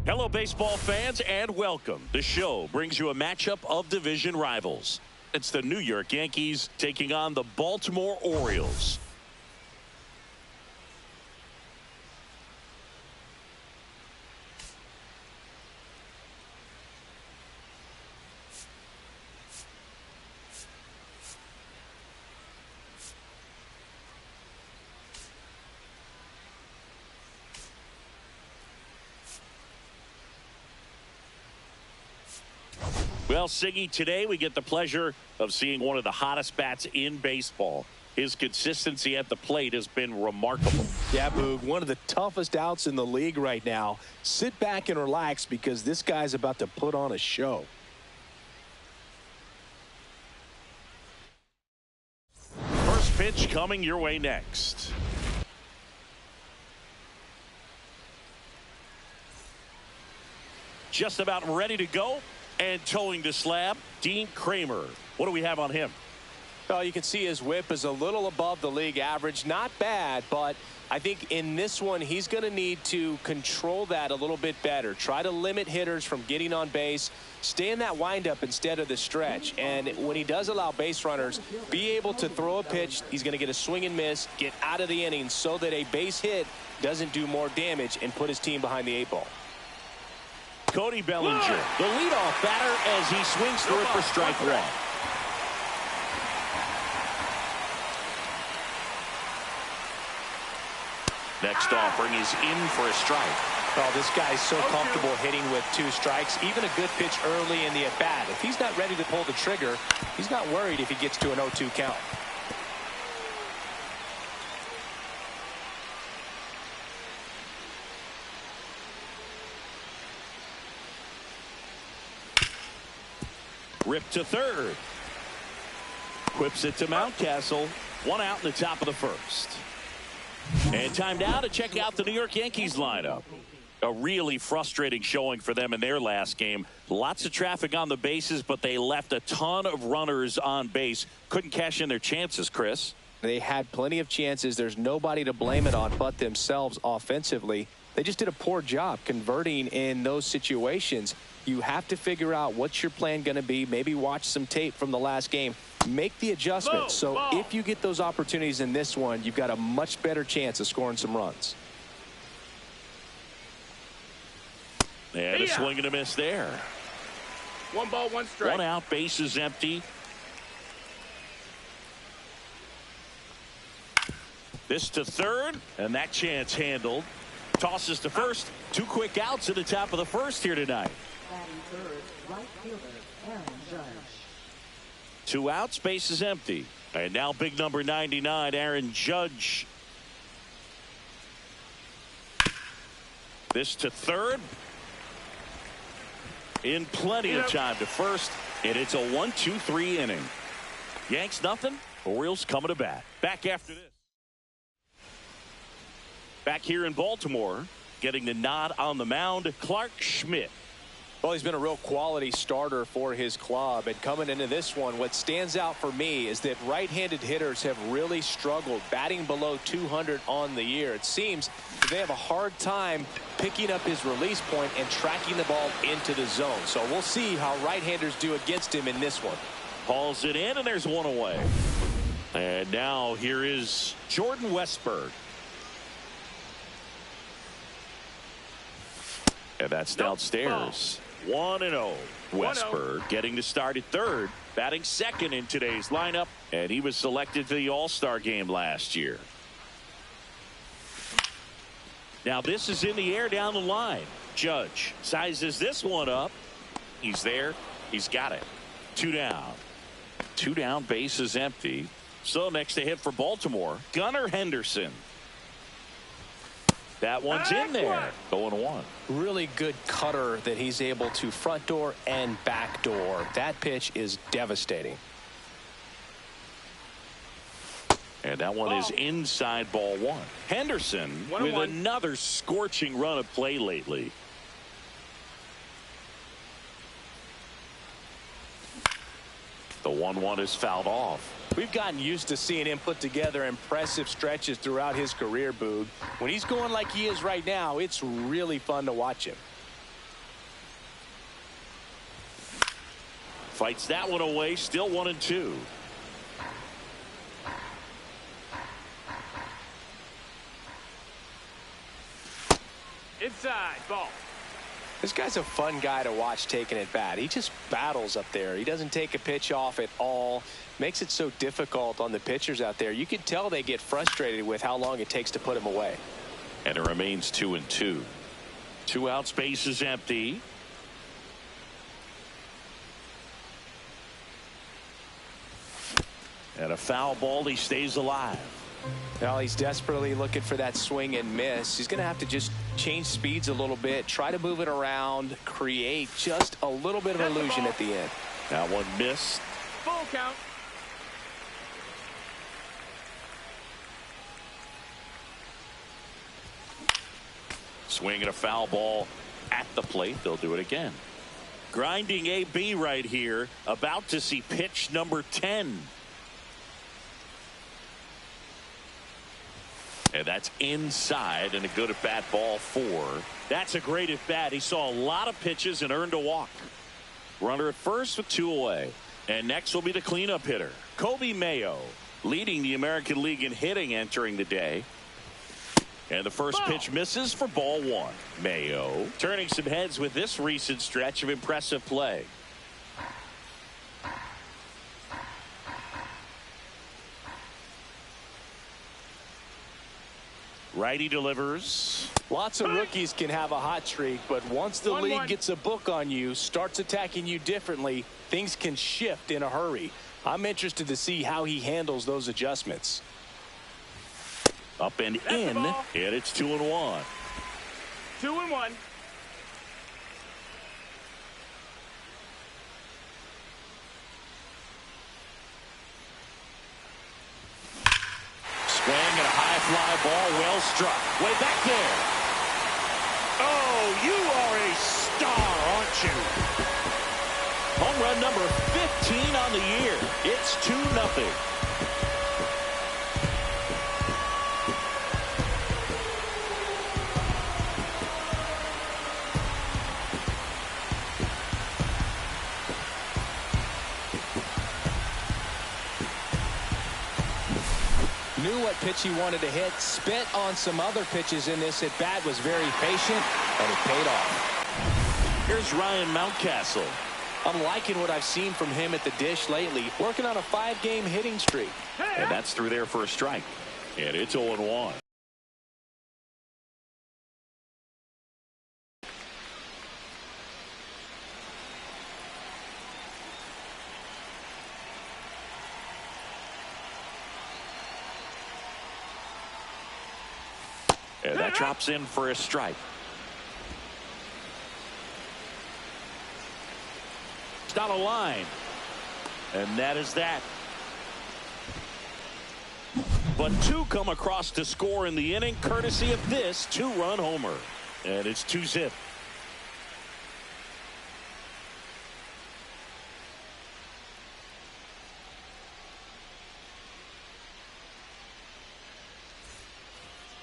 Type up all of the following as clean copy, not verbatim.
Hello, baseball fans, and welcome. The show brings you a matchup of division rivals. It's the New York Yankees taking on the Baltimore Orioles. Well, Siggy, today we get the pleasure of seeing one of the hottest bats in baseball. His consistency at the plate has been remarkable. Yeah, Boog, one of the toughest outs in the league right now. Sit back and relax because this guy's about to put on a show. First pitch coming your way next. Just about ready to go. And towing the slab, Dean Kramer. What do we have on him? Well, you can see his whip is a little above the league average. Not bad, but I think in this one, he's going to need to control that a little bit better. Try to limit hitters from getting on base. Stay in that windup instead of the stretch. And when he does allow base runners, be able to throw a pitch. He's going to get a swing and miss, get out of the inning so that a base hit doesn't do more damage and put his team behind the 8 ball. Cody Bellinger, the leadoff batter as he swings through it for strike one. Next offering is in for a strike. Oh, this guy's so comfortable hitting with 2 strikes. Even a good pitch early in the at-bat. If he's not ready to pull the trigger, he's not worried if he gets to an 0-2 count. Ripped to third. Whips it to Mountcastle. 1 out in the top of the first. And time now to check out the New York Yankees lineup. A really frustrating showing for them in their last game. Lots of traffic on the bases, but they left a ton of runners on base. Couldn't cash in their chances, Chris. They had plenty of chances. There's nobody to blame it on but themselves offensively. They just did a poor job converting in those situations. You have to figure out what's your plan going to be. Maybe watch some tape from the last game. Make the adjustments. So if you get those opportunities in this one, you've got a much better chance of scoring some runs. And a swing and a miss there. 1 ball, 1 strike. 1 out, base is empty. This to third, and that chance handled. Tosses to first. 2 quick outs at the top of the first here tonight. Right fielder, Aaron Judge. 2 outs, base is empty. And now big number 99, Aaron Judge. This to third. In plenty of time to first. And it's a 1-2-3 inning. Yanks nothing. Orioles coming to bat. Back after this. Back here in Baltimore, getting the nod on the mound, Clark Schmidt. Well, he's been a real quality starter for his club. And coming into this one, what stands out for me is that right-handed hitters have really struggled, batting below 200 on the year. It seems they have a hard time picking up his release point and tracking the ball into the zone. So we'll see how right-handers do against him in this one. Hauls it in, and there's 1 away. And now here is Jordan Westburg. And that's downstairs. 1-0. Westburg getting the start at third, batting second in today's lineup, and he was selected to the All-Star game last year. Now this is in the air down the line. Judge sizes this one up. He's there. He's got it. 2 down. 2 down, base is empty. So next to hit for Baltimore, Gunnar Henderson. That one's in there. 0-1. Really good cutter that he's able to front door and back door. That pitch is devastating. And that one is inside ball 1. Henderson with another scorching run of play lately. The 1-1 is fouled off. We've gotten used to seeing him put together impressive stretches throughout his career, Boog. When he's going like he is right now, it's really fun to watch him. Fights that one away. Still 1-2. Inside, ball. This guy's a fun guy to watch taking at bat. He just battles up there. He doesn't take a pitch off at all. Makes it so difficult on the pitchers out there. You can tell they get frustrated with how long it takes to put him away. And it remains 2-2. 2 outs, base is empty. And a foul ball. He stays alive. Now he's desperately looking for that swing and miss. He's going to have to just change speeds a little bit, try to move it around, create just a little bit of illusion at the end. That one missed. Full count. Swing and a foul ball at the plate. They'll do it again. Grinding AB right here. About to see pitch number 10. And that's inside, and a good at-bat ball 4. That's a great at-bat. He saw a lot of pitches and earned a walk. Runner at first with 2 away. And next will be the cleanup hitter, Kobe Mayo, leading the American League in hitting entering the day. And the first pitch misses for ball 1. Mayo turning some heads with this recent stretch of impressive play. Righty delivers. Lots of rookies can have a hot streak, but once the league gets a book on you, starts attacking you differently, things can shift in a hurry. I'm interested to see how he handles those adjustments. Up and in, and it's 2-1. 2-1. Swing and a high fly ball, well struck. Way back there. Oh, you are a star, aren't you? Home run number 15 on the year. It's 2-0. Knew what pitch he wanted to hit, spent on some other pitches in this at bat, was very patient, and it paid off. Here's Ryan Mountcastle. I'm liking what I've seen from him at the dish lately, working on a 5-game hitting streak. And that's through there for a strike. And it's 0-1. And that drops in for a strike. It's down a line. And that is that. But 2 come across to score in the inning, courtesy of this 2-run homer. And it's 2-zip.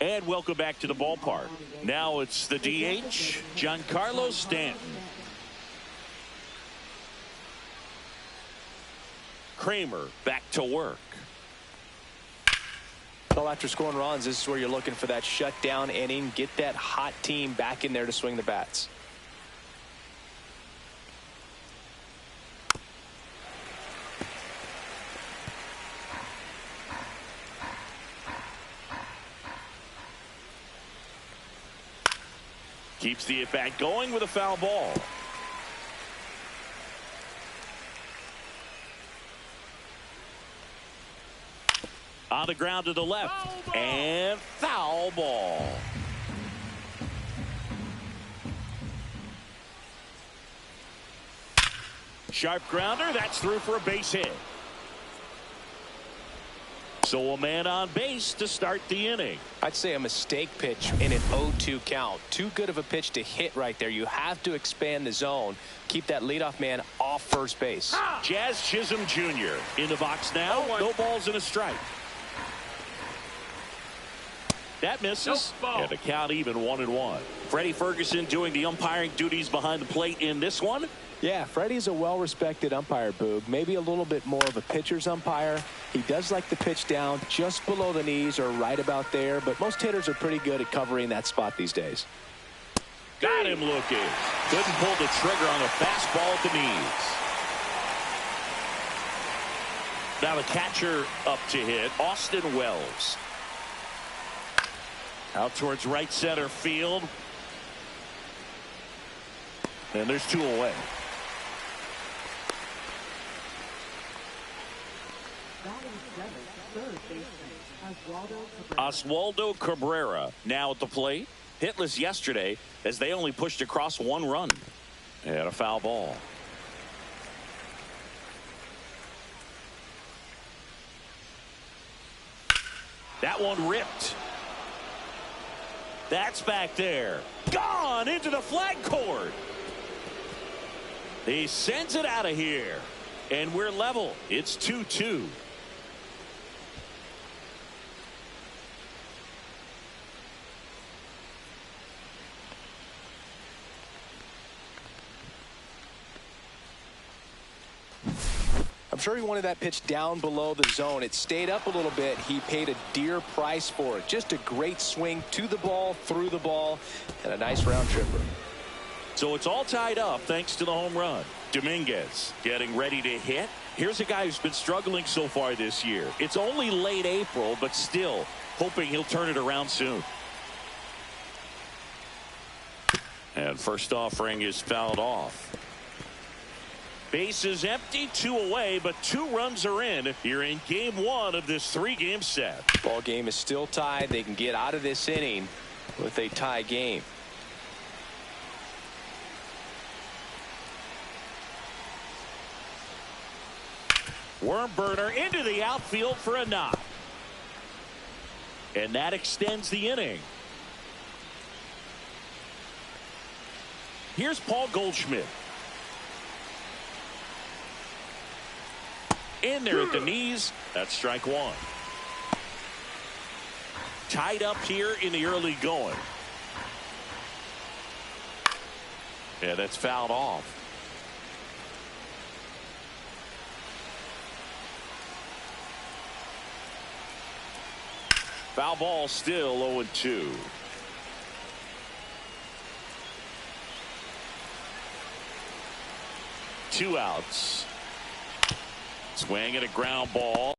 And welcome back to the ballpark. Now it's the DH, Giancarlo Stanton. Kramer back to work. Well, after scoring runs, this is where you're looking for that shutdown inning, get that hot team back in there to swing the bats. Keeps the at-bat going with a foul ball. On the ground to the left. And foul ball. Sharp grounder. That's through for a base hit. So a man on base to start the inning. I'd say a mistake pitch in an 0-2 count. Too good of a pitch to hit right there. You have to expand the zone. Keep that leadoff man off first base. Jazz Chisholm Jr. in the box now. No balls and a strike. That misses. Nope, ball. And a count even 1-1. Freddie Ferguson doing the umpiring duties behind the plate in this one. Yeah, Freddie's a well-respected umpire, Boog. Maybe a little bit more of a pitcher's umpire. He does like the pitch down just below the knees or right about there, but most hitters are pretty good at covering that spot these days. Got him looking. Couldn't pull the trigger on the fastball at the knees. Now the catcher up to hit, Austin Wells. Out towards right center field. And there's 2 away. Oswaldo Cabrera now at the plate. Hitless yesterday as they only pushed across 1 run. And a foul ball. That one ripped. That's back there. Gone into the flag court. He sends it out of here. And we're level. It's 2-2. I'm sure he wanted that pitch down below the zone. It stayed up a little bit. He paid a dear price for it. Just a great swing to the ball, through the ball, and a nice round tripper. So it's all tied up thanks to the home run. Dominguez getting ready to hit. Here's a guy who's been struggling so far this year. It's only late April, but still hoping he'll turn it around soon. And first offering is fouled off. Base is empty, 2 away, but 2 runs are in here in game 1 of this 3-game set. Ball game is still tied. They can get out of this inning with a tie game. Worm burner into the outfield for a knock. And that extends the inning. Here's Paul Goldschmidt. In there at the knees. That's strike 1. Tied up here in the early going. Yeah, that's fouled off. Foul ball, still 0-2. Two outs. Swing and a ground ball.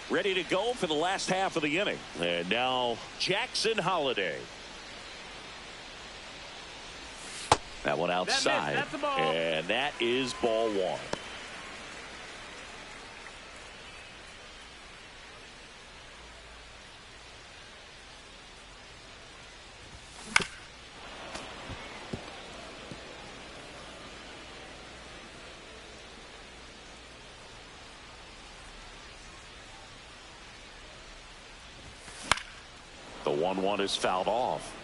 Ready to go for the last half of the inning. And now Jackson Holliday. That one outside. That's a ball. And that is ball 1. The 1-1 is fouled off.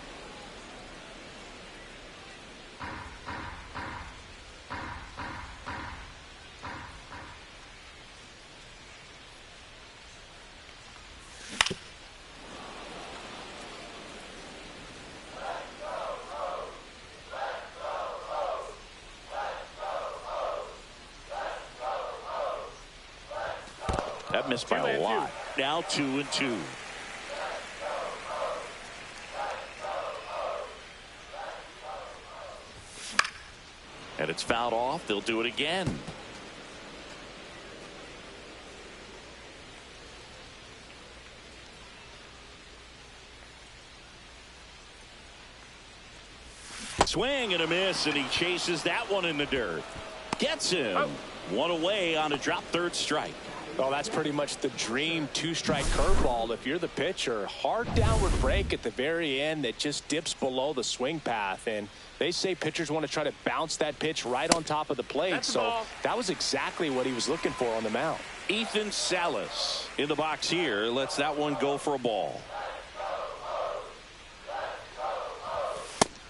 That missed by a lot. Now 2-2. And it's fouled off. They'll do it again. Swing and a miss, and he chases that one in the dirt. Gets him. One away on a drop third strike. Well, that's pretty much the dream 2-strike curveball. If you're the pitcher, hard downward break at the very end that just dips below the swing path. And they say pitchers want to try to bounce that pitch right on top of the plate. So that was exactly what he was looking for on the mound. Ethan Salas in the box here. Lets that one go for a ball.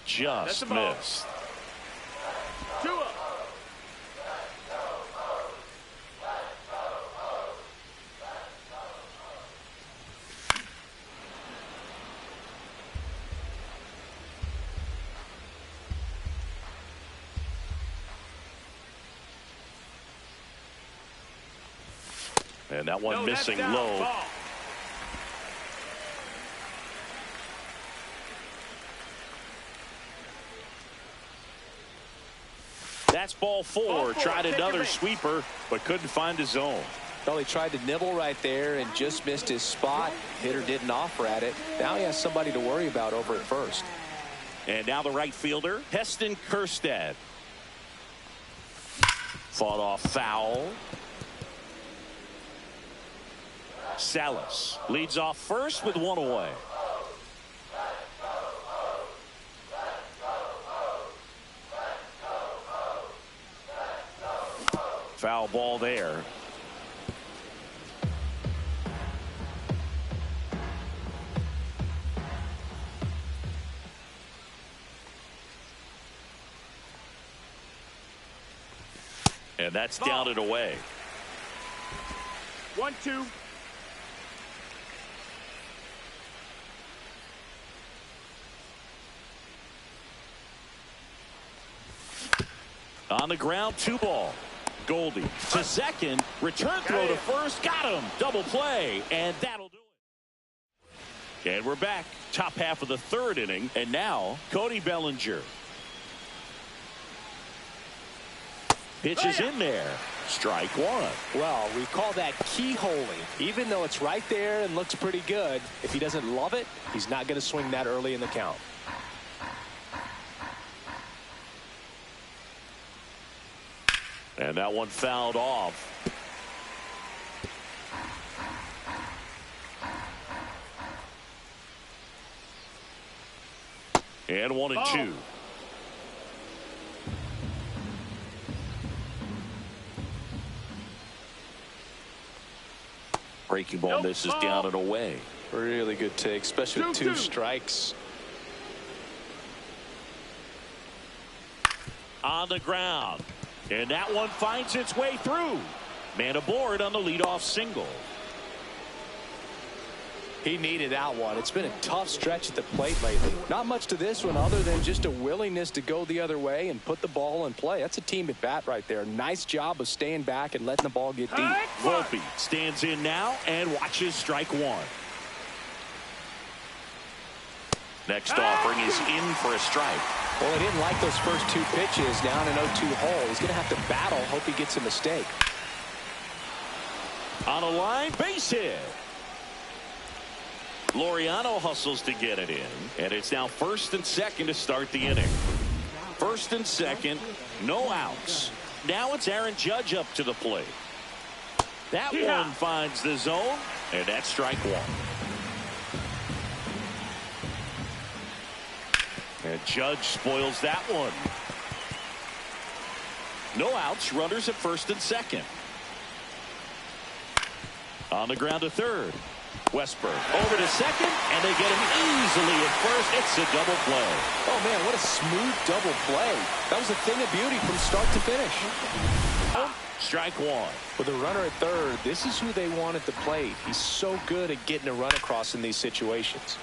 Just missed. 2-0. And that one No, missing that's low. ball. That's ball four. Tried another sweeper, but couldn't find his zone. Well, he tried to nibble right there and just missed his spot. Hitter didn't offer at it. Now he has somebody to worry about over at first. And now the right fielder, Heston Kjerstad. Fought off foul. Salas leads off first with one away. Foul ball there. And that's down and away. 1-2. On the ground, 2 ball. Goldie to second. Return throw to first. Got him. Double play. And that'll do it. And we're back. Top half of the third inning. And now Cody Bellinger. Pitches in there. Strike one. Well, we call that keyholing. Even though it's right there and looks pretty good, if he doesn't love it, he's not going to swing that early in the count. And that one fouled off. And 1-2. Breaking ball misses down and away. Really good take, especially with 2 strikes. On the ground. And that one finds its way through. Man aboard on the leadoff single. He needed that one. It's been a tough stretch at the plate lately. Not much to this one other than just a willingness to go the other way and put the ball in play. That's a team at bat right there. Nice job of staying back and letting the ball get deep. Volpe stands in now and watches strike one. Next offering is in for a strike. Well, he didn't like those first 2 pitches down an 0-2 hole. He's going to have to battle. Hope he gets a mistake. On a line, base hit. Laureano hustles to get it in, and it's now first and second to start the inning. First and second, no outs. Now it's Aaron Judge up to the plate. That one finds the zone, and that's strike one. And Judge spoils that one. No outs, runners at first and second. On the ground to third. Westberg over to second, and they get him easily at first. It's a double play. Oh, man, what a smooth double play. That was a thing of beauty from start to finish. Strike one. With a runner at third, this is who they want at the plate. He's so good at getting a run across in these situations.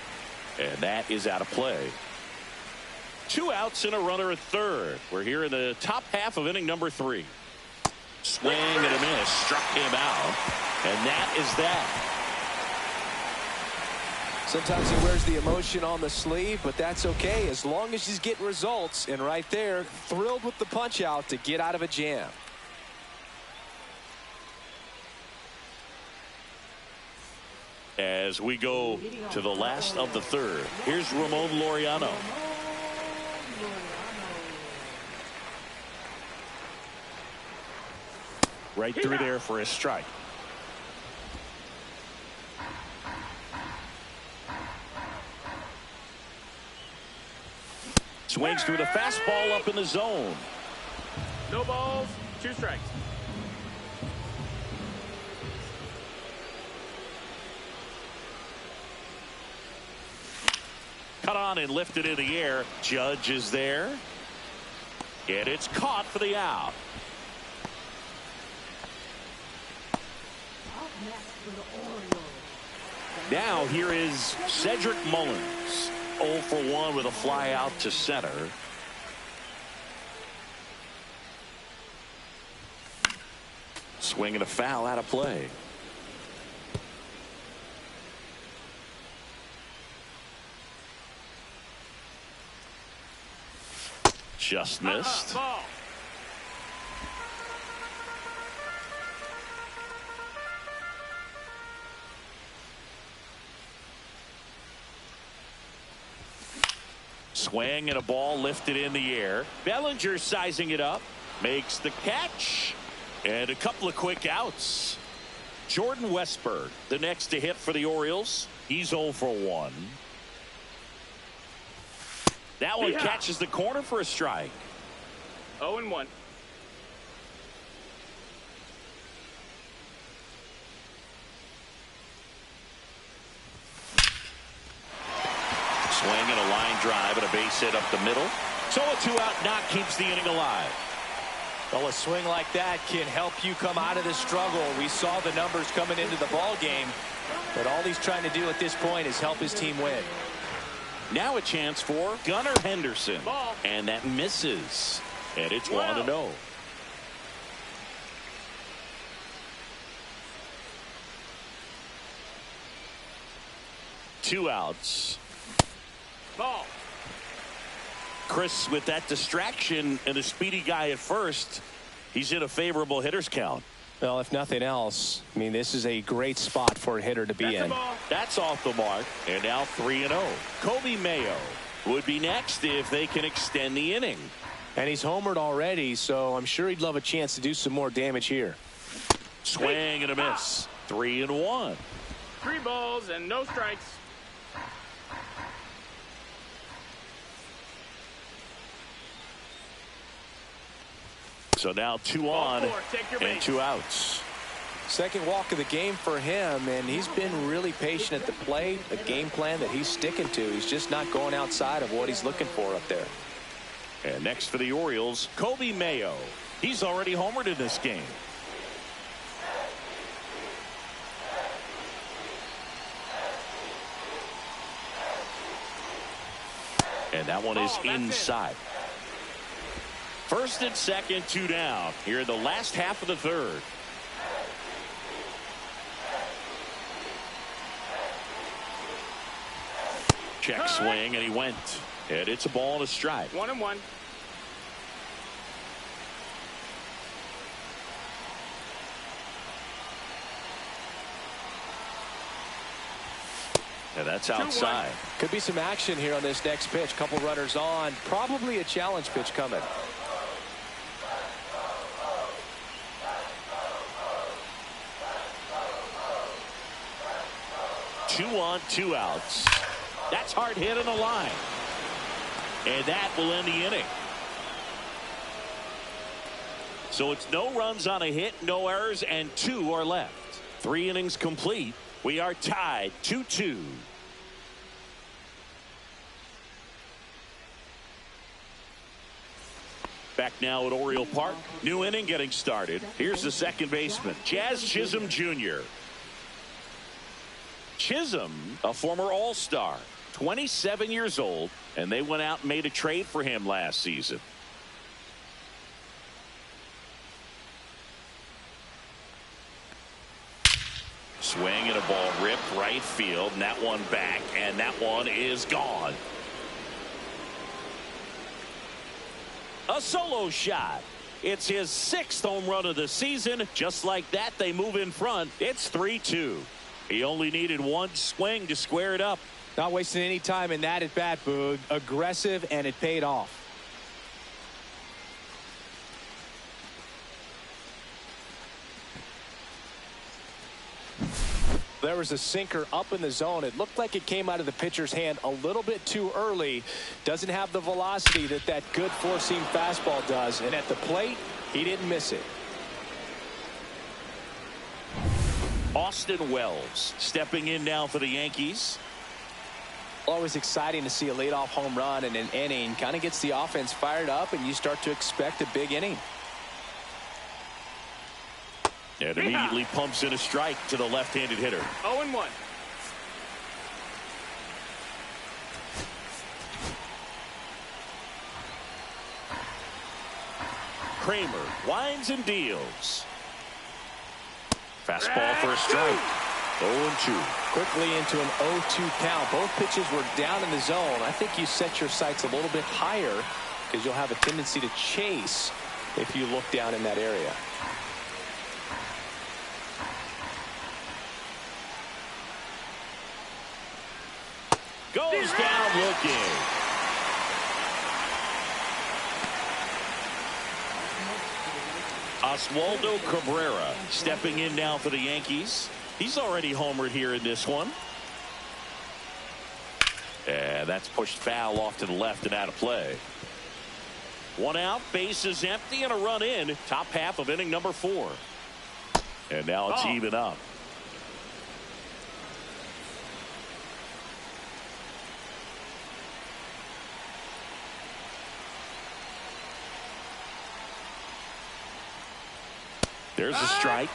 And that is out of play. 2 outs and a runner at third. We're here in the top half of inning number 3. Swing and a miss. Struck him out. And that is that. Sometimes he wears the emotion on the sleeve, but that's okay as long as he's getting results. And right there, thrilled with the punch out to get out of a jam. As we go to the last of the third, here's Ramon Laureano. Right through there for a strike. Swings through the fastball up in the zone. No balls, 2 strikes. Cut on and lifted in the air. Judge is there. And it's caught for the out. Now here is Cedric Mullins. 0 for 1 with a fly out to center. Swing and a foul out of play. Just missed. Ball. Swing and a ball lifted in the air. Bellinger sizing it up. Makes the catch. And a couple of quick outs. Jordan Westburg, the next to hit for the Orioles. He's 0 for 1. That one catches the corner for a strike. 0-1. Swing and a line drive and a base hit up the middle. So a 2-out knock keeps the inning alive. Well, a swing like that can help you come out of the struggle. We saw the numbers coming into the ball game, but all he's trying to do at this point is help his team win. Now a chance for Gunnar Henderson. Ball. And that misses. And it's 1-0. Two outs. Ball. Chris, with that distraction and a speedy guy at first, he's in a favorable hitter's count. Well, if nothing else, I mean, this is a great spot for a hitter to be That's in. a ball. That's off the mark. And now 3-0. Kobe Mayo would be next if they can extend the inning. And he's homered already, so I'm sure he'd love a chance to do some more damage here. Swing and a miss. 3-1. 3 balls and no strikes. So now 2 on Take your and base. 2 outs. Second walk of the game for him, and he's been really patient at the plate. A game plan that he's sticking to. He's just not going outside of what he's looking for up there. And next for the Orioles, Kobe Mayo. He's already homered in this game. And that one is inside. First and second, 2 down. Here in the last half of the third. Check swing, and he went. And it's a ball and a strike. 1-1. And that's outside. Could be some action here on this next pitch. Couple runners on. Probably a challenge pitch coming. Two on, 2 outs. That's hard hit on the line. And that will end the inning. So it's no runs on a hit, no errors, and 2 are left. 3 innings complete. We are tied 2-2. Back now at Oriole Park. New inning getting started. Here's the second baseman, Jazz Chisholm Jr. Chisholm, a former All-Star, 27 years old, and they went out and made a trade for him last season. Swing and a ball ripped right field, and that one back, and that one is gone. A solo shot. It's his 6th home run of the season. Just like that, they move in front. It's 3-2. He only needed 1 swing to square it up. Not wasting any time in that at bat, Boog. Aggressive, and it paid off. There was a sinker up in the zone. It looked like it came out of the pitcher's hand a little bit too early. Doesn't have the velocity that that good four-seam fastball does. And at the plate, he didn't miss it. Austin Wells stepping in now for the Yankees. Always exciting to see a leadoff home run in an inning. Kind of gets the offense fired up, and you start to expect a big inning. And immediately pumps in a strike to the left-handed hitter. 0-1. Kramer winds and deals. Fastball for a strike. 0-2. Quickly into an 0-2 count. Both pitches were down in the zone. I think you set your sights a little bit higher because you'll have a tendency to chase if you look down in that area. Goes down looking. Oswaldo Cabrera stepping in now for the Yankees. He's already homered here in this one. And that's pushed foul off to the left and out of play. One out, bases empty, and a run in. Top half of inning number 4. And now it's even up. There's a strike.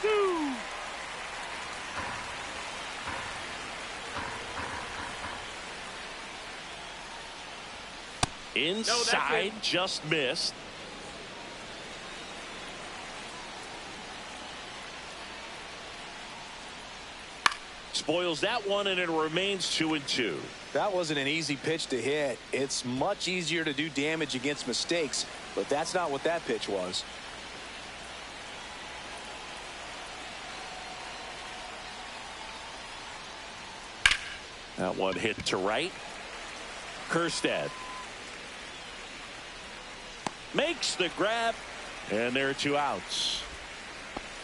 Inside, just missed. Spoils that one, and it remains 2-2. That wasn't an easy pitch to hit. It's much easier to do damage against mistakes, but that's not what that pitch was. That one hit to right. Kerstead makes the grab, and there are 2 outs.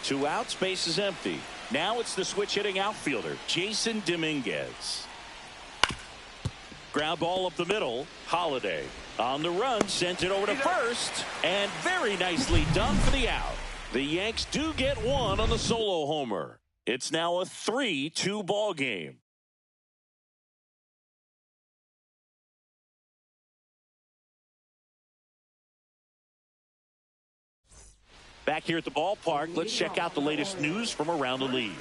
2 outs, base is empty. Now it's the switch hitting outfielder, Jason Dominguez. Ground ball up the middle. Holiday on the run, sends it over to first, and very nicely done for the out. The Yanks do get one on the solo homer. It's now a 3-2 ball game. Back here at the ballpark, let's check out the latest news from around the league.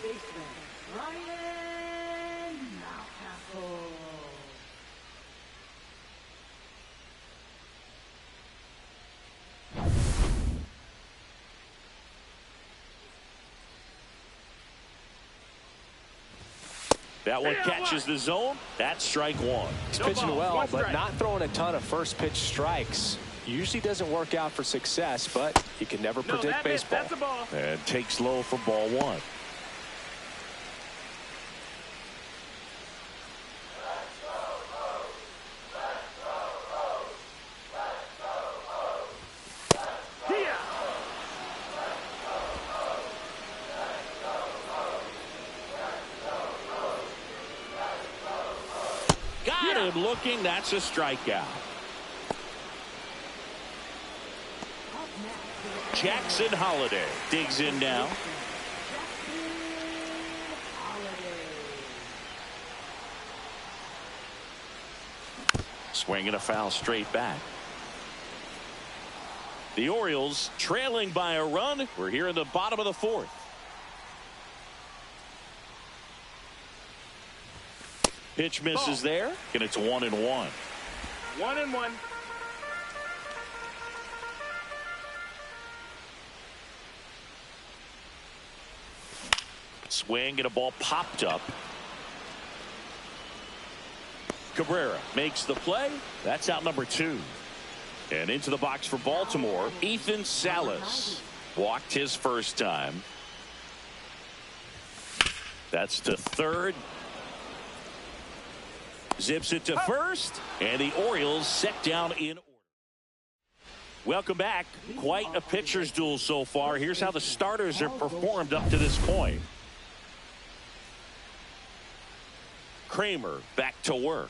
That one catches the zone. That's strike 1. He's pitching well, but not throwing a ton of first pitch strikes. Usually doesn't work out for success, but you can never predict baseball. That's a ball. And takes low for ball 1. Got him looking. That's a strikeout. Jackson Holiday digs in now. Swinging a foul straight back. The Orioles trailing by a run. We're here in the bottom of the 4th. Pitch misses there, and it's 1-1. 1-1. Swing and a ball popped up. Cabrera makes the play. That's out number 2. And into the box for Baltimore, Ethan Salas. Walked his first time. That's to third. Zips it to first. And the Orioles set down in order. Welcome back. Quite a pitcher's duel so far. Here's how the starters have performed up to this point. Kramer back to work.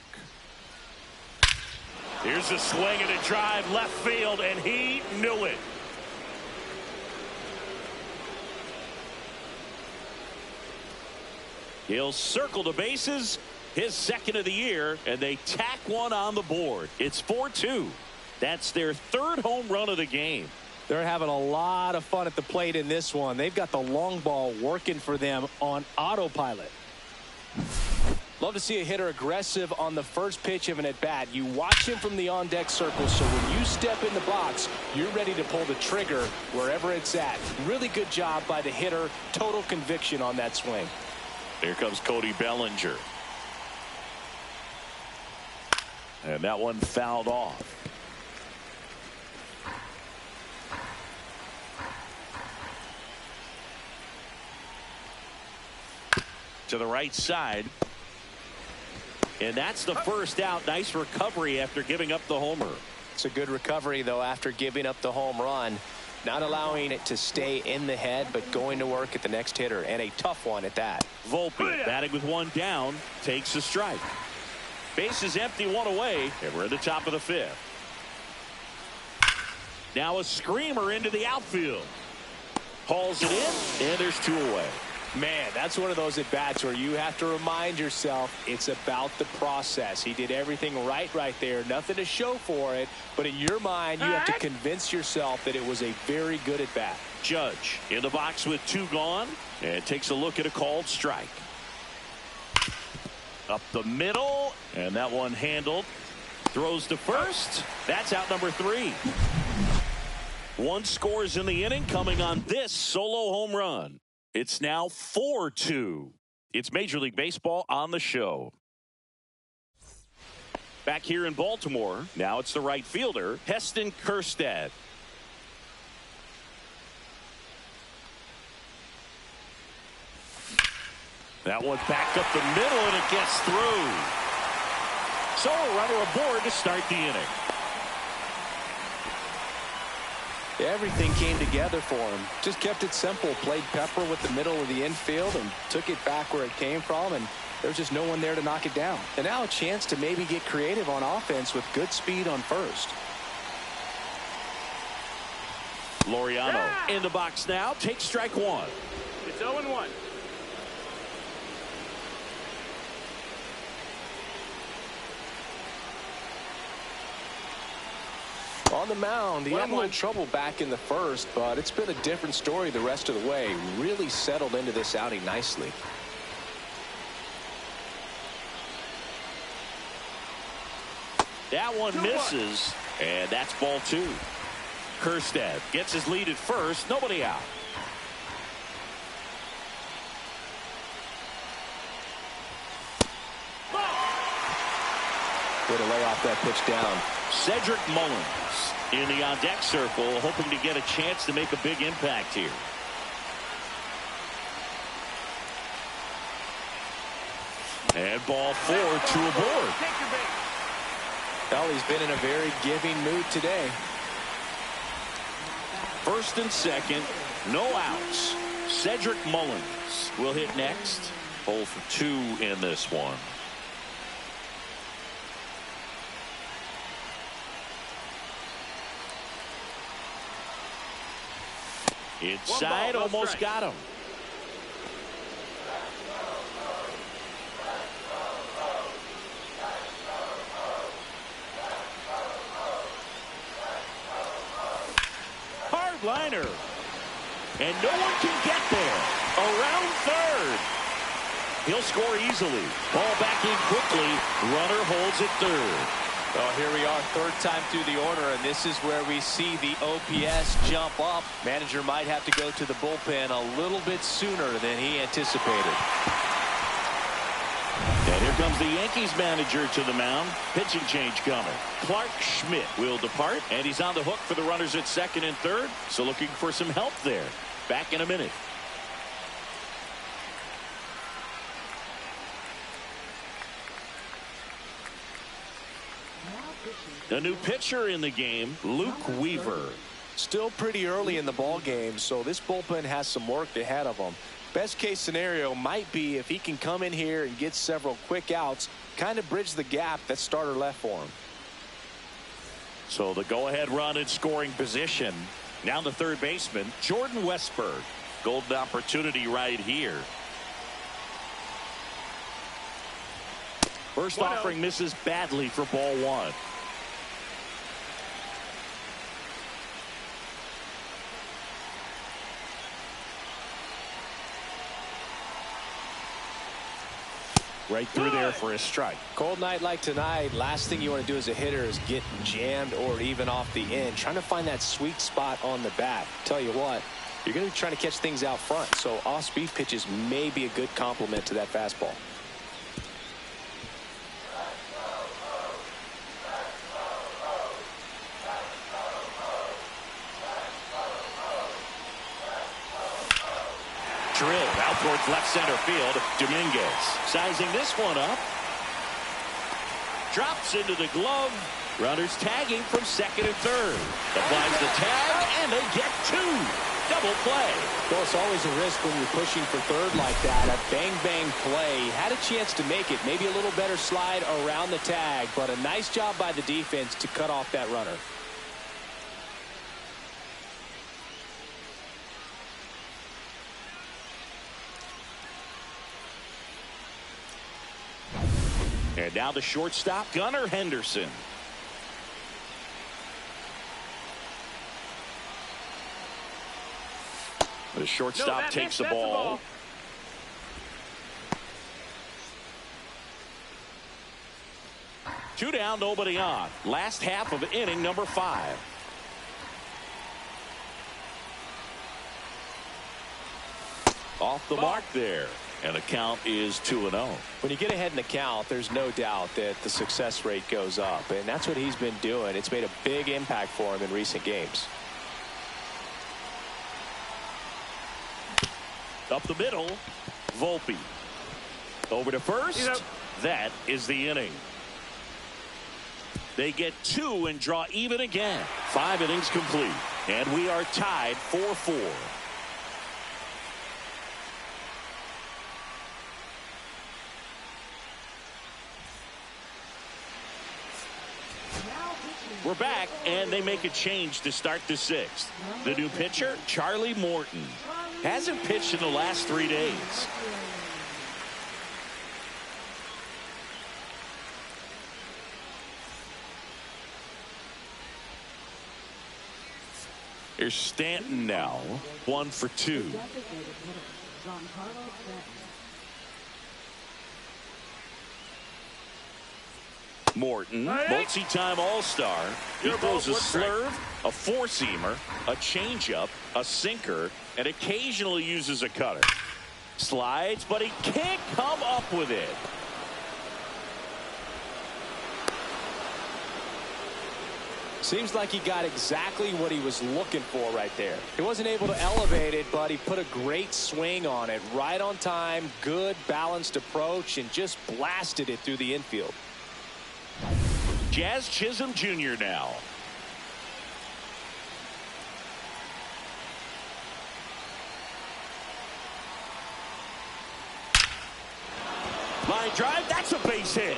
Here's a swing and a drive left field, and he knew it. He'll circle the bases, his second of the year, and they tack one on the board. It's 4-2. That's their 3rd home run of the game. They're having a lot of fun at the plate in this one. They've got the long ball working for them on autopilot. Love to see a hitter aggressive on the first pitch of an at-bat. You watch him from the on-deck circle, so when you step in the box, you're ready to pull the trigger wherever it's at. Really good job by the hitter. Total conviction on that swing. Here comes Cody Bellinger. And that one fouled off. to the right side. And that's the first out. Nice recovery after giving up the homer. It's a good recovery, though, after giving up the home run. Not allowing it to stay in the head, but going to work at the next hitter, and a tough one at that. Volpe batting with one down, takes a strike. Base is empty, one away, and we're at the top of the fifth. Now a screamer into the outfield. Hauls it in, and there's two away. Man, that's one of those at-bats where you have to remind yourself it's about the process. He did everything right there. Nothing to show for it. But in your mind, you have to convince yourself that it was a very good at-bat. Judge in the box with two gone and takes a look at a called strike. Up the middle, and that one handled. Throws to first. That's out number 3. One scores in the inning coming on this solo home run. It's now 4-2. It's Major League Baseball on the show. Back here in Baltimore, now it's the right fielder, Heston Kjerstad. That one back up the middle, and it gets through. So a runner aboard to start the inning. Everything came together for him. Just kept it simple. Played pepper with the middle of the infield and took it back where it came from, and there was just no one there to knock it down. And now a chance to maybe get creative on offense with good speed on first. Laureano in the box now. Takes strike one. It's 0-1. On the mound, he had a little trouble back in the first, but it's been a different story the rest of the way. Really settled into this outing nicely. That one misses, and that's ball 2. Kjerstad gets his lead at first. Nobody out. Way to lay off that pitch down. Cedric Mullins in the on-deck circle, hoping to get a chance to make a big impact here. And ball 4, 2 aboard. Well, he's been in a very giving mood today. First and second, no outs. Cedric Mullins will hit next. 0 for 2 in this one. Inside, almost got him. Hard liner. And no one can get there. Around third. He'll score easily. Ball back in quickly. Runner holds at third. Well, here we are, third time through the order, and this is where we see the OPS jump up. Manager might have to go to the bullpen a little bit sooner than he anticipated. And here comes the Yankees manager to the mound. Pitching change coming. Clark Schmidt will depart, and he's on the hook for the runners at second and third. So looking for some help there. Back in a minute. A new pitcher in the game, Luke Weaver. Still pretty early in the ball game, so this bullpen has some work ahead of him. Best case scenario might be if he can come in here and get several quick outs, kind of bridge the gap that starter left for him. So the go-ahead run in scoring position. Now the third baseman, Jordan Westburg. Golden opportunity right here. First offering misses badly for ball 1. Right through there for a strike. Cold night like tonight, last thing you want to do as a hitter is get jammed or even off the end. Trying to find that sweet spot on the bat. Tell you what, you're going to be trying to catch things out front, so off-speed pitches may be a good complement to that fastball. Drilled out towards left center field. Dominguez sizing this one up. Drops into the glove. Runners tagging from second and third. Applies the tag, and they get two. Double play. Well, it's always a risk when you're pushing for third like that. A bang-bang play. Had a chance to make it. Maybe a little better slide around the tag, but a nice job by the defense to cut off that runner. And now the shortstop, Gunnar Henderson. The shortstop takes the ball. Two down, nobody on. Last half of inning number 5. Off the mark there. And the count is 2-0. When you get ahead in the count, there's no doubt that the success rate goes up. And that's what he's been doing. It's made a big impact for him in recent games. Up the middle, Volpe. Over to first. That is the inning. They get 2 and draw even again. 5 innings complete. And we are tied 4-4. We're back, and they make a change to start the 6th. The new pitcher, Charlie Morton. Hasn't pitched in the last 3 days. Here's Stanton now. 1 for 2. Morton, multi-time All-Star. He throws a slurve, a four-seamer, a changeup, a sinker, and occasionally uses a cutter. Slides, but he can't come up with it. Seems like he got exactly what he was looking for right there. He wasn't able to elevate it, but he put a great swing on it. Right on time, good balanced approach, and just blasted it through the infield. Jazz Chisholm Jr. now. Line drive, that's a base hit.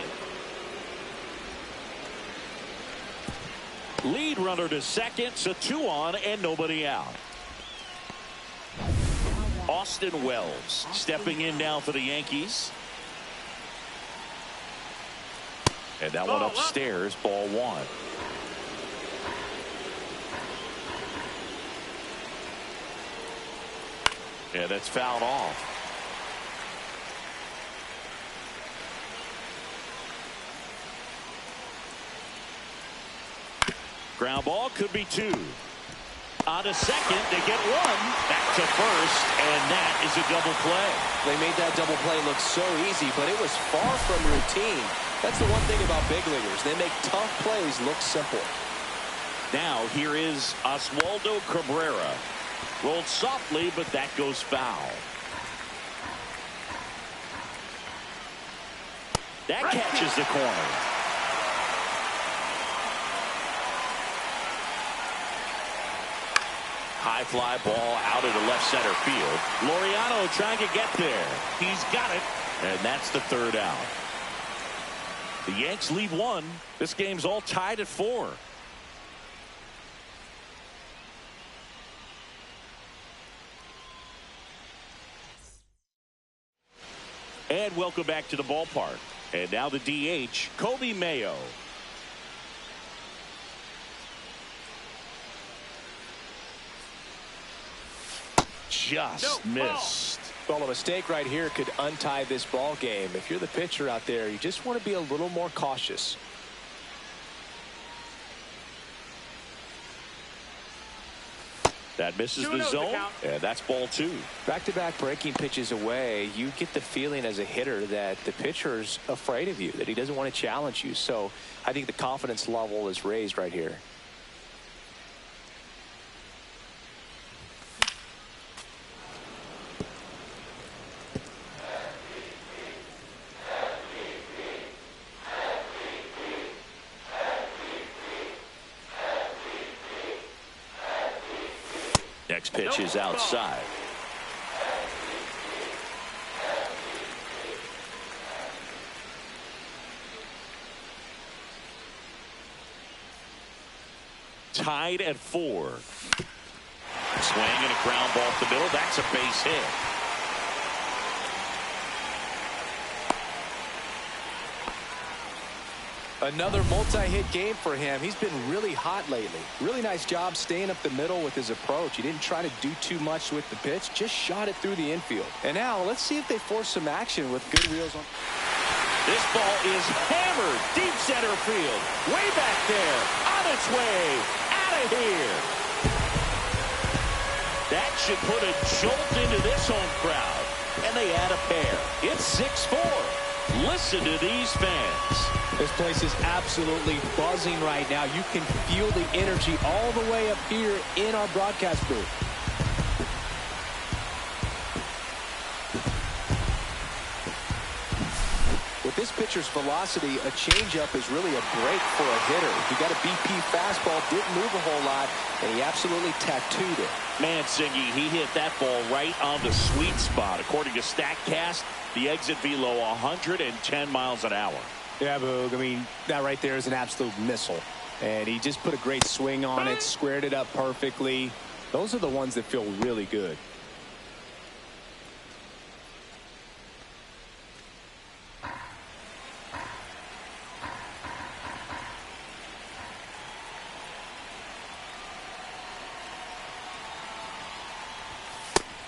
Lead runner to second, so 2 on and nobody out. Austin Wells stepping in now for the Yankees. And that one upstairs, ball 1. And that's fouled off. Ground ball could be 2. On to second, they get 1. Back to first, and that is a double play. They made that double play look so easy, but it was far from routine. That's the one thing about big leaguers. They make tough plays look simple. Now here is Oswaldo Cabrera. Rolled softly, but that goes foul. That catches the corner. High fly ball out into left center field. Laureano trying to get there. He's got it, and that's the 3rd out. The Yanks lead 1. This game's all tied at 4. And welcome back to the ballpark. And now the DH, Kobe Mayo. Just missed. Well, a mistake right here could untie this ball game. If you're the pitcher out there, you just want to be a little more cautious. That misses the zone, and that's ball 2. Back-to-back breaking pitches away, you get the feeling as a hitter that the pitcher's afraid of you, that he doesn't want to challenge you. So I think the confidence level is raised right here. Next pitch is outside. Tied at 4. Swing and a ground ball up the middle. That's a base hit. Another multi-hit game for him. He's been really hot lately. Really nice job staying up the middle with his approach. He didn't try to do too much with the pitch, just shot it through the infield. And now let's see if they force some action with good wheels on. This ball is hammered deep center field. Way back there. On its way. Out of here. That should put a jolt into this home crowd. And they add a pair. It's 6-4. Listen to these fans. This place is absolutely buzzing right now. You can feel the energy all the way up here in our broadcast booth. With this pitcher's velocity, a changeup is really a break for a hitter. He got a BP fastball, didn't move a whole lot, and he absolutely tattooed it. Man, Singy, he hit that ball right on the sweet spot. According to StatCast, the exit velo 110 miles an hour. Yeah, Boog. I mean, that right there is an absolute missile. And he just put a great swing on it, squared it up perfectly. Those are the ones that feel really good.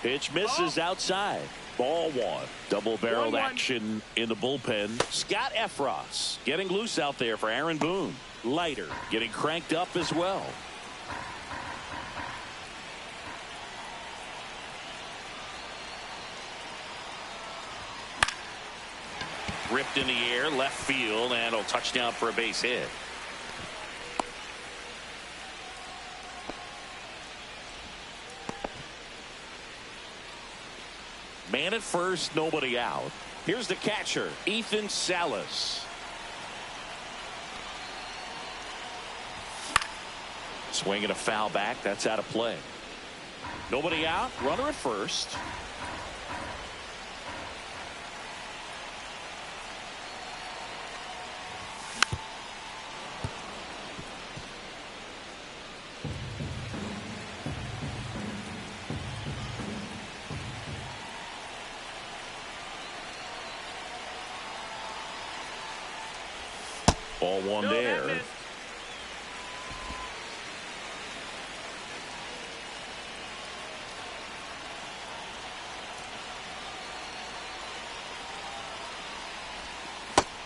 Pitch misses outside. Ball 1. Double-barreled action in the bullpen. Scott Efros getting loose out there for Aaron Boone. Leiter getting cranked up as well. Ripped in the air, left field, and a touchdown for a base hit. Man at first, nobody out. Here's the catcher, Ethan Salas. Swinging a foul back. That's out of play. Nobody out. Runner at first. Ball 1 there.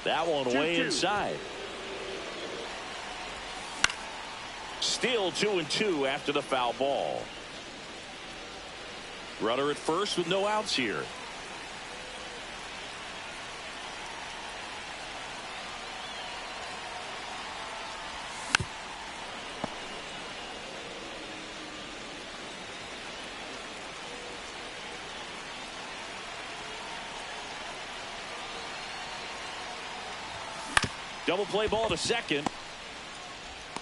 That one way inside. Still 2-2 after the foul ball. Runner at first with no outs here. Double play ball to second.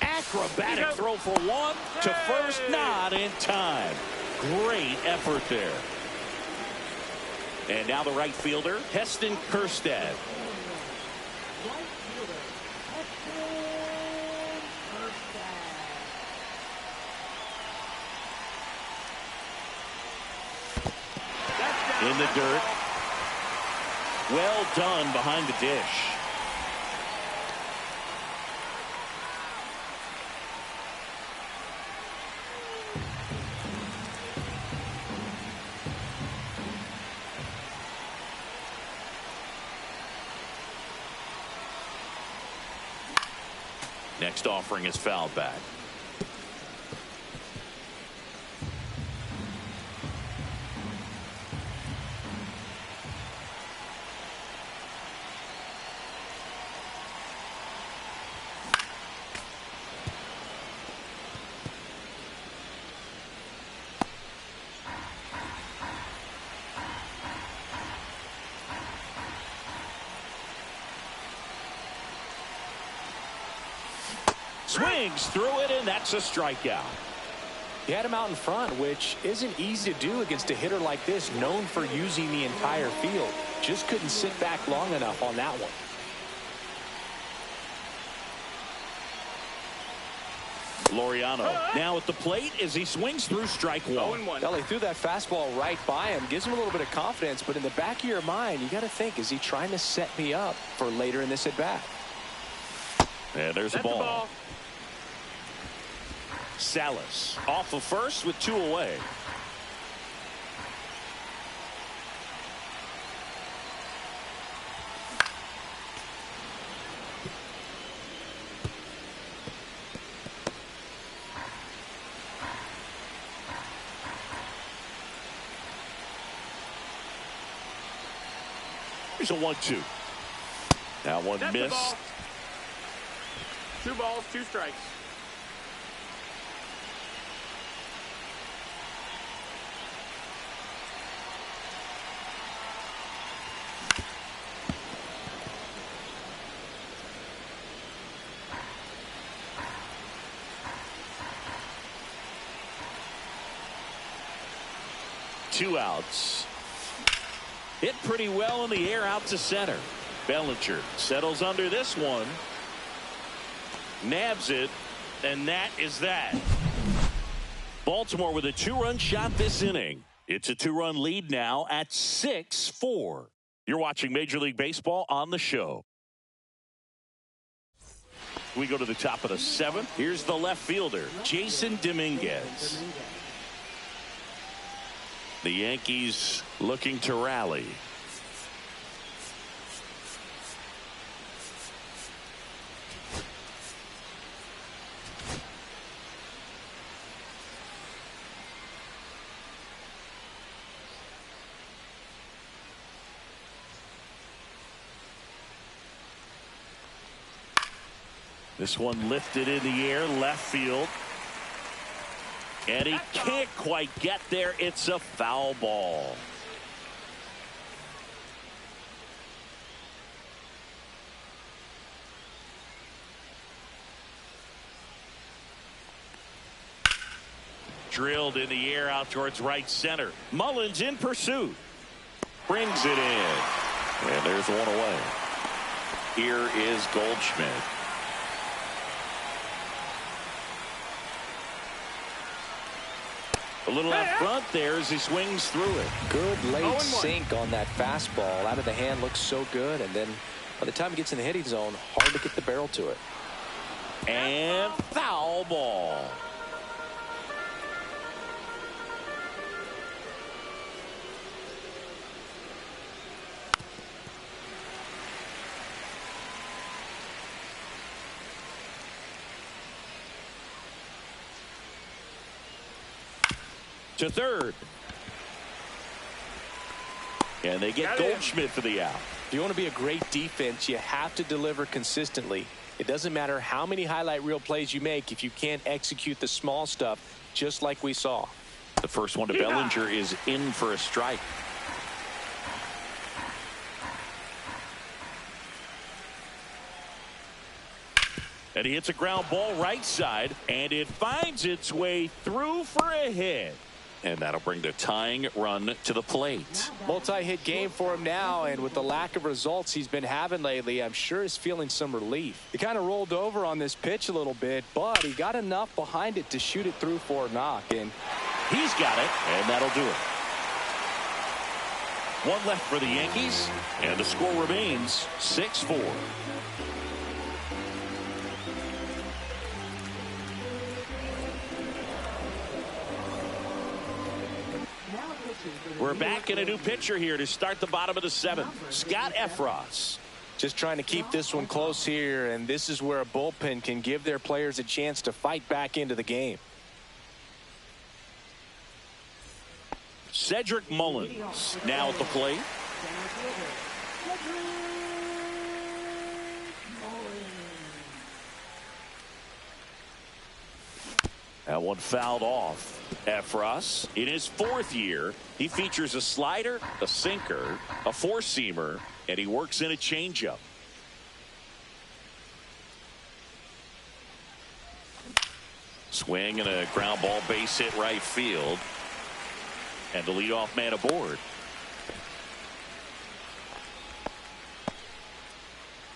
Acrobatic throw for 1 to first, not in time. Great effort there. And now the right fielder, Heston Kjerstad. Right fielder, Heston Kjerstad. In the dirt. Well done behind the dish. Next offering is fouled back. Swings through it, and that's a strikeout. He had him out in front, which isn't easy to do against a hitter like this, known for using the entire field. Just couldn't sit back long enough on that one. Laureano now at the plate as he swings through strike one. Well, he threw that fastball right by him. Gives him a little bit of confidence, but in the back of your mind, you got to think, is he trying to set me up for later in this at-bat? And there's a ball. Salas off of first with 2 away. Here's a 1-2. Now one That's missed. 2 balls, 2 strikes. Two outs. Hit pretty well in the air out to center. Bellinger settles under this one. Nabs it, and that is that. Baltimore with a 2-run shot this inning. It's a 2-run lead now at 6-4. You're watching Major League Baseball on the show. We go to the top of the 7th. Here's the left fielder, Jason Dominguez. The Yankees looking to rally. This one lifted in the air, left field. And he can't quite get there. It's a foul ball. Drilled in the air out towards right center. Mullins in pursuit. Brings it in. And there's one away. Here is Goldschmidt. A little up front there as he swings through it. Good late sink on that fastball. Out of the hand, looks so good. And then by the time he gets in the hitting zone, hard to get the barrel to it. And foul ball. To third. And they get Goldschmidt for the out. If you want to be a great defense, you have to deliver consistently. It doesn't matter how many highlight reel plays you make if you can't execute the small stuff, just like we saw. The first one to Bellinger is in for a strike. And he hits a ground ball right side, and it finds its way through for a hit. And that'll bring the tying run to the plate. Multi-hit game for him now, and with the lack of results he's been having lately, I'm sure he's feeling some relief. He kind of rolled over on this pitch a little bit, but he got enough behind it to shoot it through for a knock, and he's got it, and that'll do it. One left for the Yankees, and the score remains 6-4. We're back in a new pitcher here to start the bottom of the 7th. Scott Efros. Just trying to keep this one close here, and this is where a bullpen can give their players a chance to fight back into the game. Cedric Mullins now at the plate. That one fouled off. Efros, in his 4th year, he features a slider, a sinker, a 4-seamer, and he works in a changeup. Swing and a ground ball base hit right field. And the leadoff man aboard.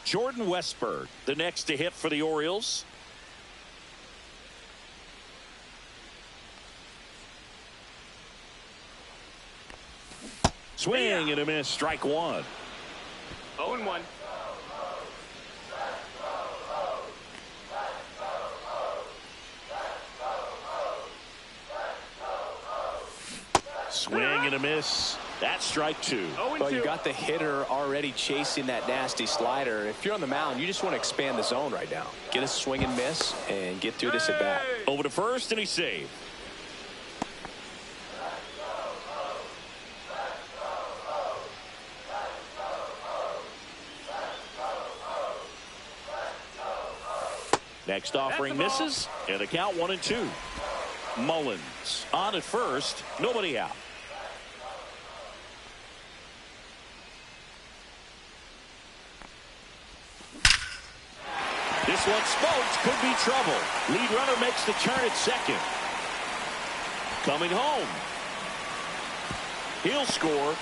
Jordan Westburg, the next to hit for the Orioles. Swing and a miss, strike one. 0-1. Swing and a miss. That's strike two. Well, you got the hitter already chasing that nasty slider. If you're on the mound, you just want to expand the zone right now. Get a swing and miss and get through this at bat. Over to first, and he's saved. Next offering misses, and the count 1-2. Mullins on at first, nobody out. This one smoked, could be trouble. Lead runner makes the turn at second. Coming home. He'll score.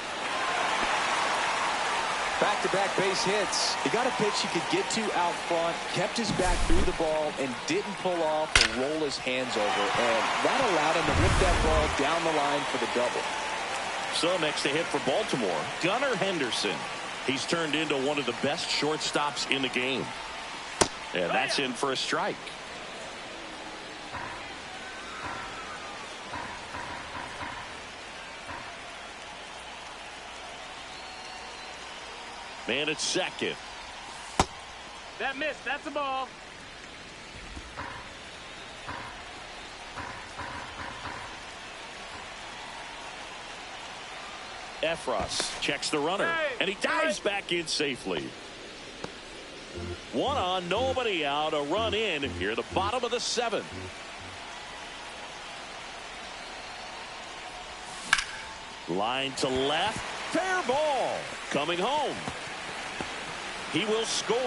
Back-to-back base hits. He got a pitch he could get to out front, kept his back through the ball, and didn't pull off or roll his hands over. And that allowed him to rip that ball down the line for the double. So next to hit for Baltimore, Gunnar Henderson. He's turned into one of the best shortstops in the game. And that's in for a strike. Man at second. That missed. That's a ball. Efros checks the runner, and he dives back in safely. One on, nobody out, a run in here at the bottom of the seventh. Line to left, fair ball. Coming home. He will score.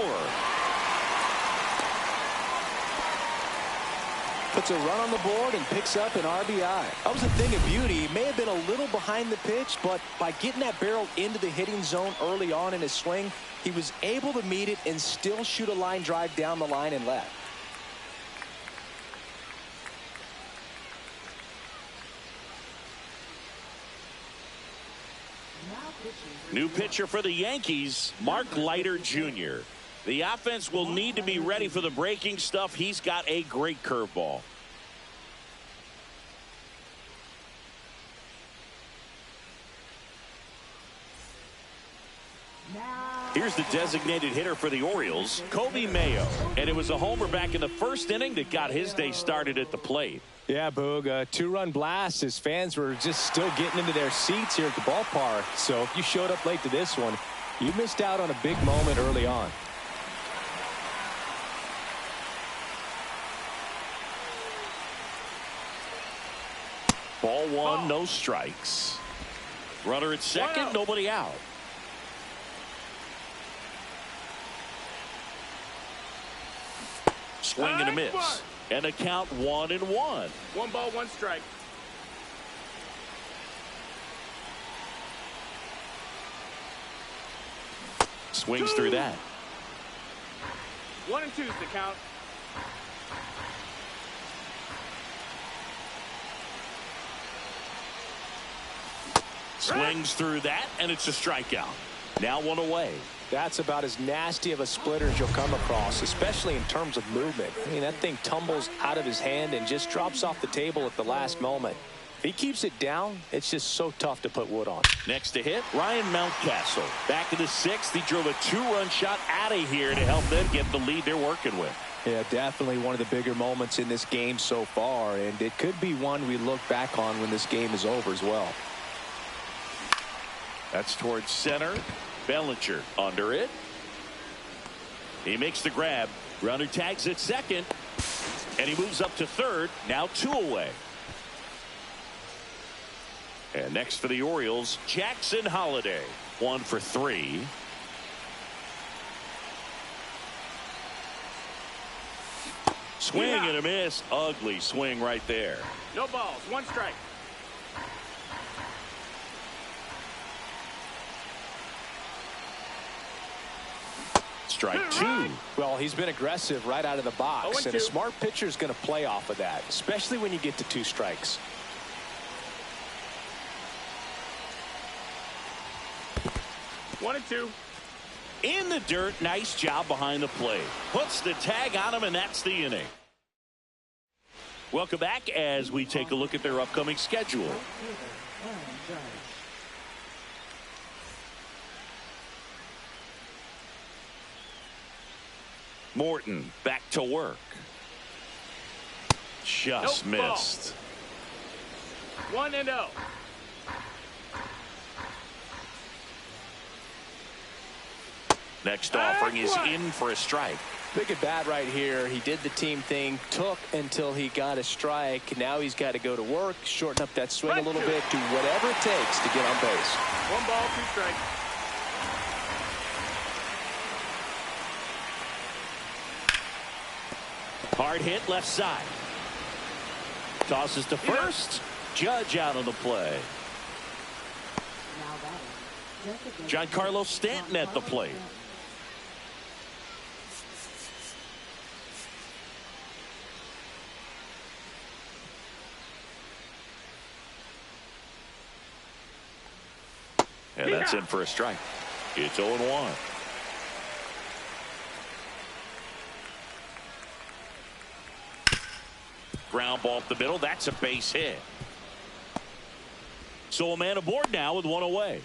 Puts a run on the board and picks up an RBI. That was a thing of beauty. He may have been a little behind the pitch, but by getting that barrel into the hitting zone early on in his swing, he was able to meet it and still shoot a line drive down the line and left. New pitcher for the Yankees, Mark Leiter Jr. The offense will need to be ready for the breaking stuff. He's got a great curveball. Here's the designated hitter for the Orioles, Kobe Mayo. And it was a homer back in the first inning that got his day started at the plate. Yeah, Boog, a two-run blast. His fans were just still getting into their seats here at the ballpark. So if you showed up late to this one, you missed out on a big moment early on. Ball one, no strikes. Runner at second, nobody out. Swing and a miss. And a count 1-1. 1 ball, 1 strike. Swings through that. 1 and 2's the count. Swings through that, and it's a strikeout. Now 1 away. That's about as nasty of a splitter as you'll come across, especially in terms of movement. I mean, that thing tumbles out of his hand and just drops off the table at the last moment. If he keeps it down, it's just so tough to put wood on. Next to hit, Ryan Mountcastle. Back in the 6th, he drove a 2-run shot out of here to help them get the lead they're working with. Yeah, definitely one of the bigger moments in this game so far, and it could be one we look back on when this game is over as well. That's towards center. Bellinger under it. He makes the grab. Runner tags at second. And he moves up to third. Now 2 away. And next for the Orioles, Jackson Holliday. 1 for 3. Swing and a miss. Ugly swing right there. No balls. 1 strike. Strike 2. Well, he's been aggressive right out of the box, and a 0-2. smart pitcher is going to play off of that, especially when you get to 2 strikes. 1-2. In the dirt. Nice job behind the plate. Puts the tag on him, and that's the inning. Welcome back as we take a look at their upcoming schedule. Morton back to work. Just missed. 1-0. Next offering is in for a strike. Big at bat right here. He did the team thing, took until he got a strike. Now he's got to go to work, shorten up that swing a little bit, do whatever it takes to get on base. 1 ball, 2 strikes. Hard hit left side. Tosses to first. Judge out on the play. Giancarlo Stanton at the plate. And that's in for a strike. It's 0-1. Ground ball up the middle. That's a base hit. So a man aboard now with 1 away.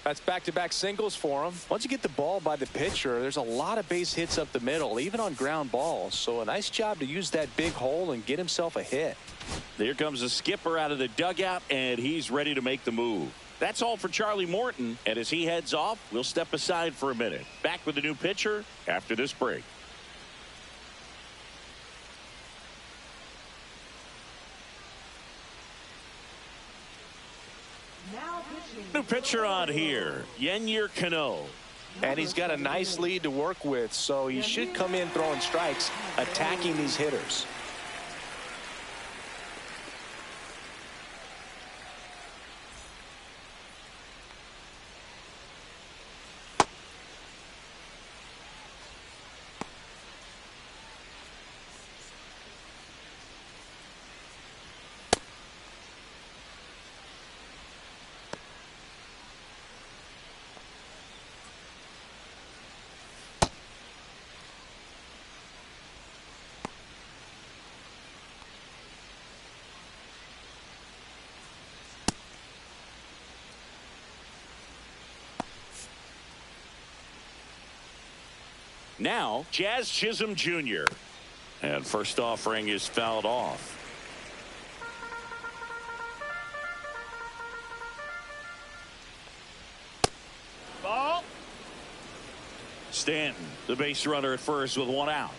That's back-to-back singles for him. Once you get the ball by the pitcher, there's a lot of base hits up the middle, even on ground balls. So a nice job to use that big hole and get himself a hit. Here comes the skipper out of the dugout, and he's ready to make the move. That's all for Charlie Morton, and as he heads off, we'll step aside for a minute. Back with the new pitcher after this break. New pitcher on here, Yennier Cano. And he's got a nice lead to work with, so he should come in throwing strikes, attacking these hitters. Now, Jazz Chisholm Jr. And first offering is fouled off. Ball. Stanton, the base runner at first with 1 out.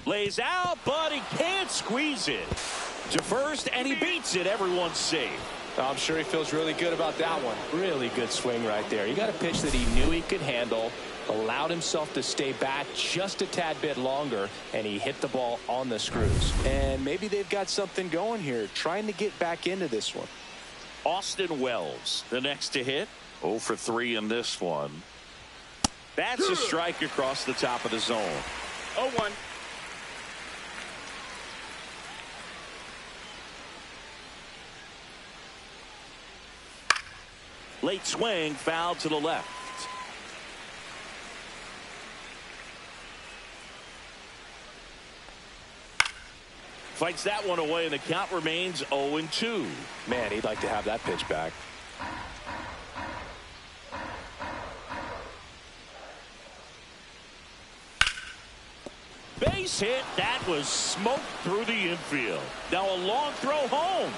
Lays out, but he can't squeeze it to first, and he beats it. Everyone's safe. I'm sure he feels really good about that one. Really good swing right there. He got a pitch that he knew he could handle, allowed himself to stay back just a tad bit longer, and he hit the ball on the screws. And maybe they've got something going here, trying to get back into this one. Austin Wells, the next to hit. 0 for 3 in this one. That's a strike across the top of the zone. 0-1. Late swing, foul to the left. Fights that one away, and the count remains 0-2. Man, he'd like to have that pitch back. Base hit. That was smoked through the infield. Now a long throw home.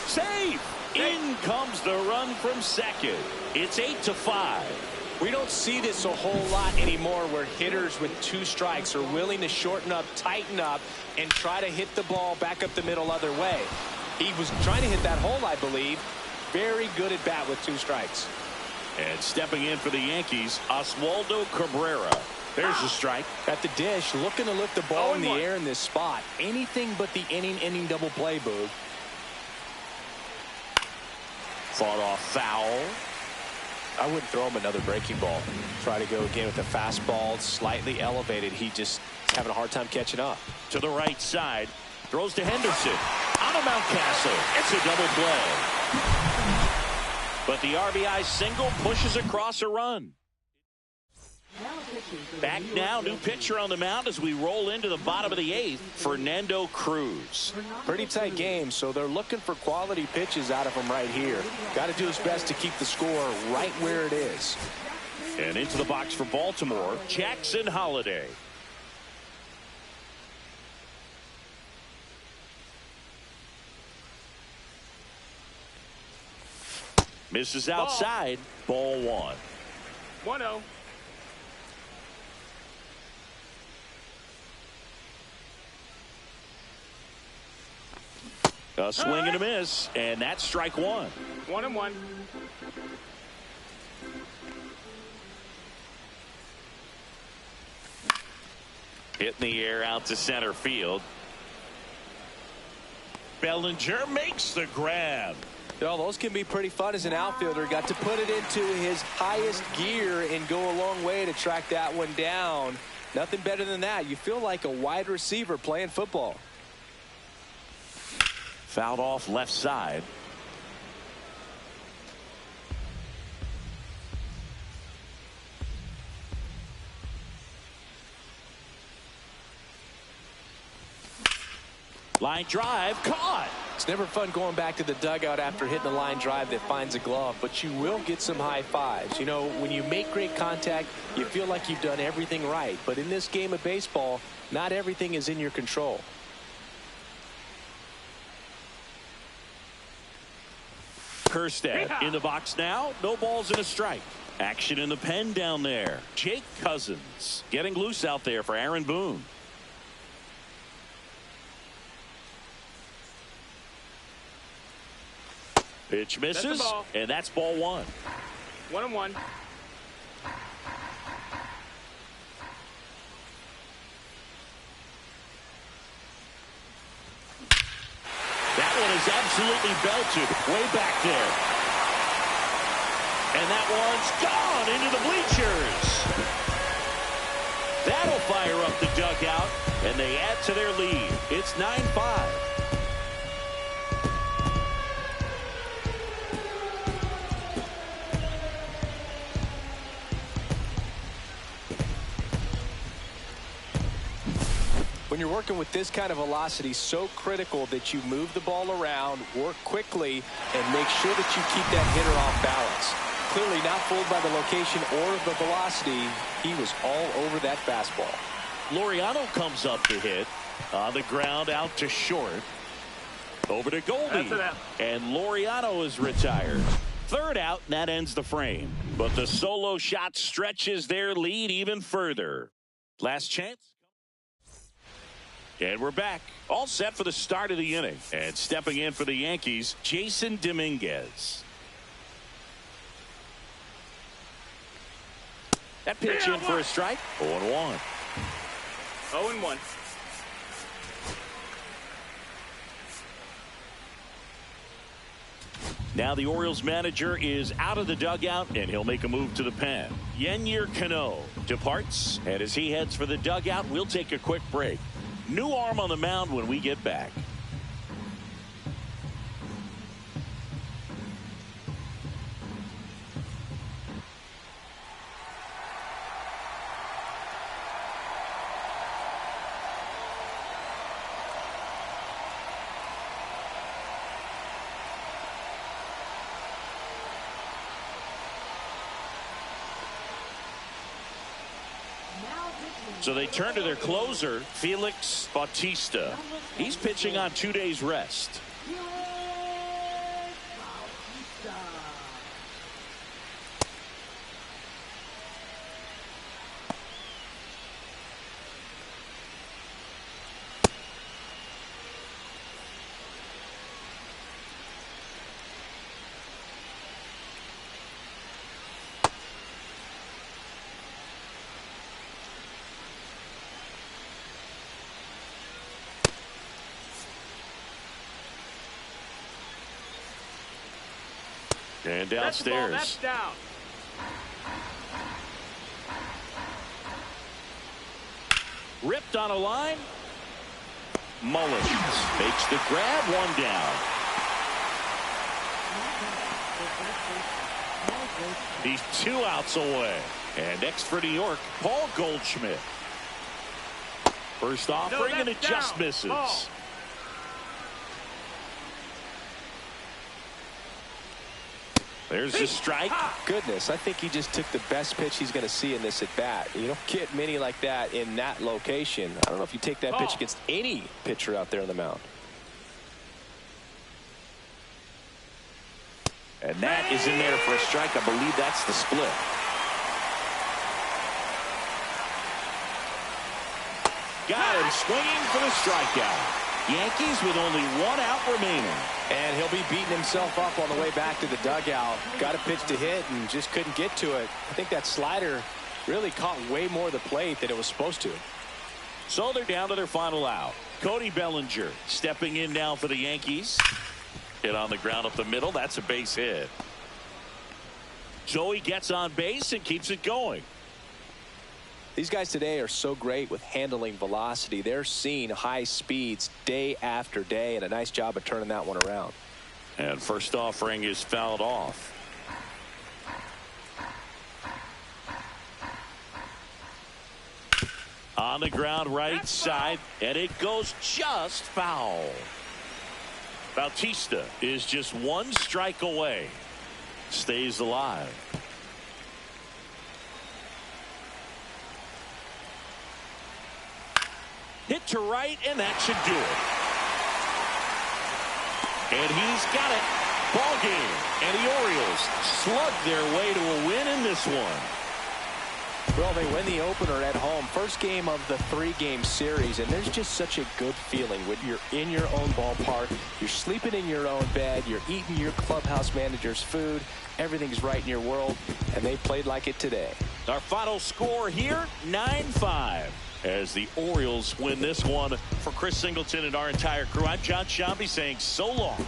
Save. In comes the run from second. It's 8-5. We don't see this a whole lot anymore where hitters with 2 strikes are willing to shorten up, tighten up, and try to hit the ball back up the middle other way. He was trying to hit that hole, I believe. Very good at bat with 2 strikes. And stepping in for the Yankees, Oswaldo Cabrera. There's the strike. At the dish, looking to lift the ball in the 0-1. air in this spot. Anything but the inning double play, Boog. Fought off foul. I wouldn't throw him another breaking ball. Try to go again with the fastball, slightly elevated. He just is having a hard time catching up. To the right side. Throws to Henderson. Out of Mountcastle. It's a double play. But the RBI single pushes across a run. Back now, new pitcher on the mound as we roll into the bottom of the 8th, Fernando Cruz. Pretty tight game, so they're looking for quality pitches out of him right here. Got to do his best to keep the score right where it is. And into the box for Baltimore, Jackson Holliday. Misses outside, ball 1. 1-0. A swing and a miss, and that's strike 1. 1-1. Hit in the air out to center field. Bellinger makes the grab. Oh, those can be pretty fun as an outfielder. Got to put it into his highest gear and go a long way to track that one down. Nothing better than that. You feel like a wide receiver playing football. Fouled off left side. Line drive caught. It's never fun going back to the dugout after hitting a line drive that finds a glove, but you will get some high fives. You know, when you make great contact, you feel like you've done everything right. But in this game of baseball, not everything is in your control. Kerstad in the box now. No balls and a strike. Action in the pen down there. Jake Cousins getting loose out there for Aaron Boone. Pitch misses, and that's ball 1. 1-1. That one is absolutely belted way back there. And that one's gone into the bleachers. That'll fire up the dugout, and they add to their lead. It's 9-5. When you're working with this kind of velocity, so critical that you move the ball around, work quickly, and make sure that you keep that hitter off balance. Clearly not fooled by the location or the velocity. He was all over that fastball. Laureano comes up to hit. On the ground, out to short. Over to Goldie. And Laureano is retired. Third out, and that ends the frame. But the solo shot stretches their lead even further. Last chance. And we're back. All set for the start of the inning. And stepping in for the Yankees, Jason Dominguez. That pitch in for a strike. 0-1. 0-1. Now the Orioles manager is out of the dugout, and he'll make a move to the pen. Yennier Cano departs, and as he heads for the dugout, we'll take a quick break. New arm on the mound when we get back. So they turn to their closer, Felix Bautista. He's pitching on 2 days rest. And That's the ball. downstairs. That's down. Ripped on a line. Mullins makes the grab, one down. He's 2 outs away. And next for New York, Paul Goldschmidt. First offering, and it just misses. Ball. There's the strike. Goodness, I think he just took the best pitch he's going to see in this at bat. You don't get many like that in that location. I don't know if you take that pitch against any pitcher out there on the mound. And that is in there for a strike. I believe that's the split. Got him swinging for the strikeout. Yankees with only 1 out remaining. And he'll be beating himself up on the way back to the dugout. Got a pitch to hit and just couldn't get to it. I think that slider really caught way more of the plate than it was supposed to. So they're down to their final out. Cody Bellinger stepping in now for the Yankees. Hit on the ground up the middle. That's a base hit. So he gets on base and keeps it going. These guys today are so great with handling velocity. They're seeing high speeds day after day, and a nice job of turning that one around. And first offering is fouled off. On the ground right side, and it goes just foul. Bautista is just 1 strike away. Stays alive. Hit to right, and that should do it. And he's got it. Ball game. And the Orioles slug their way to a win in this one. Well, they win the opener at home. First game of the 3-game series, and there's just such a good feeling when you're in your own ballpark. You're sleeping in your own bed. You're eating your clubhouse manager's food. Everything's right in your world, and they played like it today. Our final score here, 9-5. As the Orioles win this one. For Chris Singleton and our entire crew, I'm John Shambi saying so long.